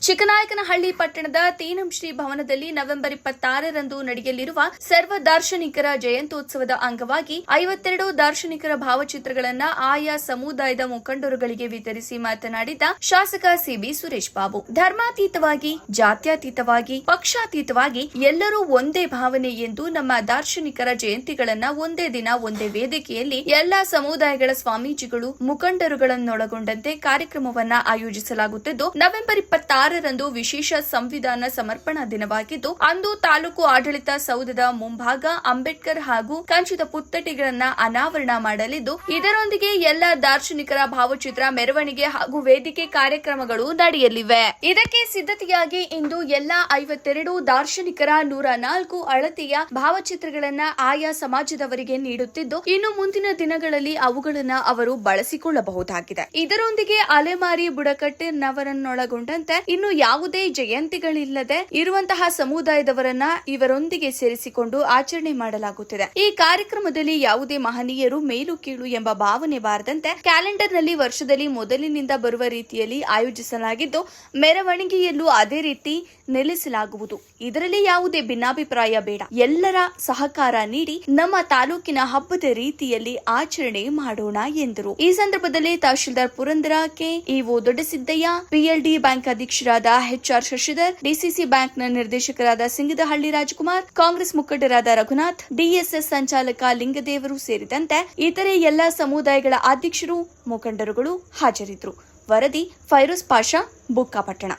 ಚಿಕ್ಕನಾಯಕನಹಳ್ಳಿ ಪಟ್ಟಣದ ತೀನಂ ಶ್ರೀ ಭವನದಲ್ಲಿ ನವೆಂಬರ್ 26ರಂದು ನಡೆಯಲಿರುವ ಸರ್ವ ದಾರ್ಶನಿಕರ ಜಯಂತ್ಯೋತ್ಸವದ ಅಂಗವಾಗಿ 52 ದಾರ್ಶನಿಕರ ಭಾವಚಿತ್ರಗಳನ್ನು ಆಯಾ ಸಮುದಾಯದ ಮುಖಂಡರುಗಳಿಗೆ ವಿತರಿಸಿ ಮಾತನಾಡಿದ ಶಾಸಕ ಸಿಬಿ ಸುರೇಶ್ ಬಾಬು, ಧರ್ಮಾತೀತವಾಗಿ, ಜಾತ್ಯತೀತವಾಗಿ, ಪಕ್ಷಾತೀತವಾಗಿ ಎಲ್ಲರೂ ಒಂದೇ ಭಾವನೆ ಎಂದು ನಮ್ಮ ದಾರ್ಶನಿಕರ ಜಯಂತಿಗಳನ್ನ ಒಂದೇ ದಿನ ಒಂದೇ ವೇದಿಕೆಯಲ್ಲಿ ಎಲ್ಲಾ ಸಮುದಾಯಗಳ ಸ್ವಾಮೀಜಿಗಳು, ಮುಖಂಡರುಗಳನ್ನೊಳಗೊಂಡಂತೆ ಕಾರ್ಯಕ್ರಮವನ್ನ ಆಯೋಜಿಸಲಾಗುತ್ತಿದ್ದು, ನವೆಂಬರ್ 26ರಂದು ವಿಶೇಷ ಸಂವಿಧಾನ ಸಮರ್ಪಣಾ ದಿನವಾಗಿದ್ದು, ಅಂದು ತಾಲೂಕು ಆಡಳಿತ ಸೌಧದ ಮುಂಭಾಗ ಅಂಬೇಡ್ಕರ್ ಹಾಗೂ ಕಂಚಿದ ಪುತ್ಥಳಿಗಳನ್ನ ಅನಾವರಣ ಮಾಡಲಿದ್ದು, ಇದರೊಂದಿಗೆ ಎಲ್ಲ ದಾರ್ಶನಿಕರ ಭಾವಚಿತ್ರ ಮೆರವಣಿಗೆ ಹಾಗೂ ವೇದಿಕೆ ಕಾರ್ಯಕ್ರಮಗಳು ನಡೆಯಲಿವೆ. ಇದಕ್ಕೆ ಸಿದ್ಧತೆಯಾಗಿ ಇಂದು ಎಲ್ಲಾ 52 ದಾರ್ಶನಿಕರ 104 ಅಳತೆಯ ಭಾವಚಿತ್ರಗಳನ್ನ ಆಯಾ ಸಮಾಜದವರಿಗೆ ನೀಡುತ್ತಿದ್ದು, ಇನ್ನು ಮುಂದಿನ ದಿನಗಳಲ್ಲಿ ಅವುಗಳನ್ನು ಅವರು ಬಳಸಿಕೊಳ್ಳಬಹುದಾಗಿದೆ. ಇದರೊಂದಿಗೆ ಅಲೆಮಾರಿ ಬುಡಕಟ್ಟಿನವರನ್ನೊಳಗೊಂಡಂತೆ ಇನ್ನು ಯಾವುದೇ ಜಯಂತಿಗಳಿಲ್ಲದೆ ಇರುವಂತಹ ಸಮುದಾಯದವರನ್ನ ಇವರೊಂದಿಗೆ ಸೇರಿಸಿಕೊಂಡು ಆಚರಣೆ ಮಾಡಲಾಗುತ್ತಿದೆ. ಈ ಕಾರ್ಯಕ್ರಮದಲ್ಲಿ ಯಾವುದೇ ಮಹನೀಯರು ಮೇಲು ಕೀಳು ಎಂಬ ಭಾವನೆ ಬಾರದಂತೆ ಕ್ಯಾಲೆಂಡರ್ನಲ್ಲಿ ವರ್ಷದಲ್ಲಿ ಮೊದಲಿನಿಂದ ಬರುವ ರೀತಿಯಲ್ಲಿ ಆಯೋಜಿಸಲಾಗಿದ್ದು, ಮೆರವಣಿಗೆಯಲ್ಲೂ ಅದೇ ರೀತಿ ನಿಲ್ಲಿಸಲಾಗುವುದು. ಇದರಲ್ಲಿ ಯಾವುದೇ ಭಿನ್ನಾಭಿಪ್ರಾಯ ಬೇಡ. ಎಲ್ಲರ ಸಹಕಾರ ನೀಡಿ ನಮ್ಮ ತಾಲೂಕಿನ ಹಬ್ಬದ ರೀತಿಯಲ್ಲಿ ಆಚರಣೆ ಮಾಡೋಣ ಎಂದರು. ಈ ಸಂದರ್ಭದಲ್ಲಿ tahsildar Purandara K, EO Doddasiddaiah, PLD bank ಅಧ್ಯಕ್ಷರಾದ ಎಚ್ಆರ್ ಶಶಿಧರ್, ಡಿಸಿಸಿ ಬ್ಯಾಂಕ್ನ ನಿರ್ದೇಶಕರಾದ ಸಿಂಗದಹಳ್ಳಿ ರಾಜಕುಮಾರ್, ಕಾಂಗ್ರೆಸ್ ಮುಖಂಡರಾದ ರಘುನಾಥ್, ಡಿಎಸ್ಎಸ್ ಸಂಚಾಲಕ ಲಿಂಗದೇವರು ಸೇರಿದಂತೆ ಇತರೆ ಎಲ್ಲಾ ಸಮುದಾಯಗಳ ಅಧ್ಯಕ್ಷರು, ಮುಖಂಡರುಗಳು ಹಾಜರಿದ್ದರು. ವರದಿ ಫೈರೋಜ್ ಪಾಷಾ, ಬುಕ್ಕಾಪಟ್ಟಣ.